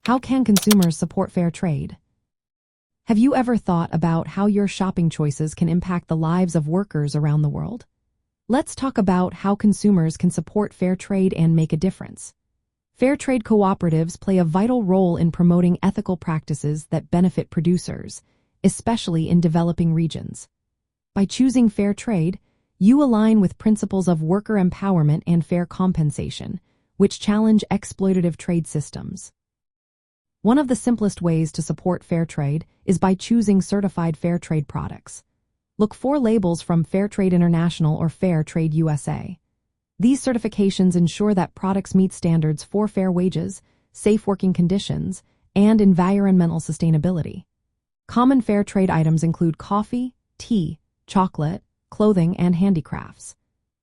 How can consumers support fair trade? Have you ever thought about how your shopping choices can impact the lives of workers around the world? Let's talk about how consumers can support fair trade and make a difference. Fair trade cooperatives play a vital role in promoting ethical practices that benefit producers, especially in developing regions. By choosing fair trade, you align with principles of worker empowerment and fair compensation, which challenge exploitative trade systems. One of the simplest ways to support fair trade is by choosing certified fair trade products. Look for labels from Fair Trade International or Fair Trade USA. These certifications ensure that products meet standards for fair wages, safe working conditions, and environmental sustainability. Common fair trade items include coffee, tea, chocolate, clothing, and handicrafts.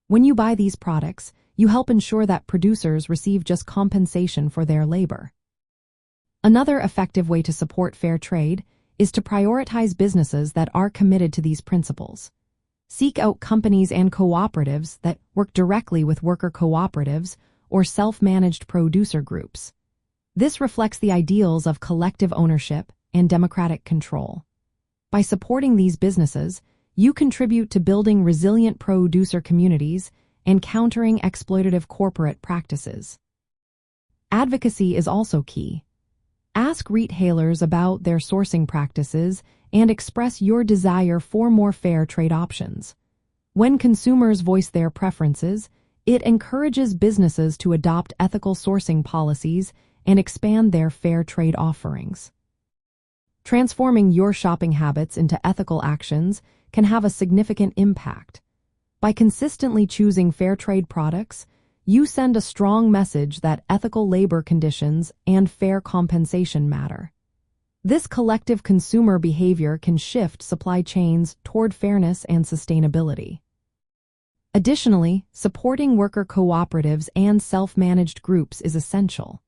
When you buy these products, you help ensure that producers receive just compensation for their labor. Another effective way to support fair trade is to prioritize businesses that are committed to these principles. Seek out companies and cooperatives that work directly with worker cooperatives or self-managed producer groups. This reflects the ideals of collective ownership and democratic control. By supporting these businesses, you contribute to building resilient producer communities and countering exploitative corporate practices. Advocacy is also key. Ask retailers about their sourcing practices and express your desire for more fair trade options. When consumers voice their preferences, it encourages businesses to adopt ethical sourcing policies and expand their fair trade offerings. Transforming your shopping habits into ethical actions can have a significant impact. By consistently choosing fair trade products, you send a strong message that ethical labor conditions and fair compensation matter. This collective consumer behavior can shift supply chains toward fairness and sustainability. Additionally, supporting worker cooperatives and self-managed groups is essential.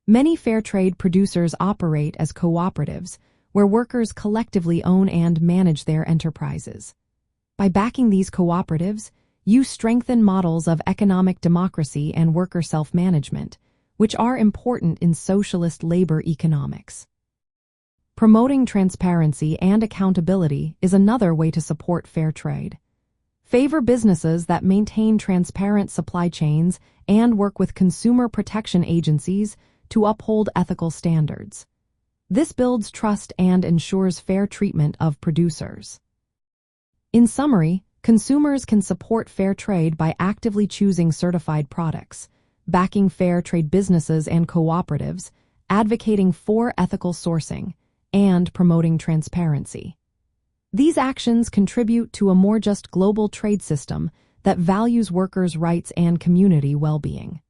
Many fair trade producers operate as cooperatives, where workers collectively own and manage their enterprises. By backing these cooperatives, you strengthen models of economic democracy and worker self-management, which are important in socialist labor economics. Promoting transparency and accountability is another way to support fair trade. Favor businesses that maintain transparent supply chains and work with consumer protection agencies to uphold ethical standards. This builds trust and ensures fair treatment of producers. In summary, consumers can support fair trade by actively choosing certified products, backing fair trade businesses and cooperatives, advocating for ethical sourcing, and promoting transparency. These actions contribute to a more just global trade system that values workers' rights and community well-being.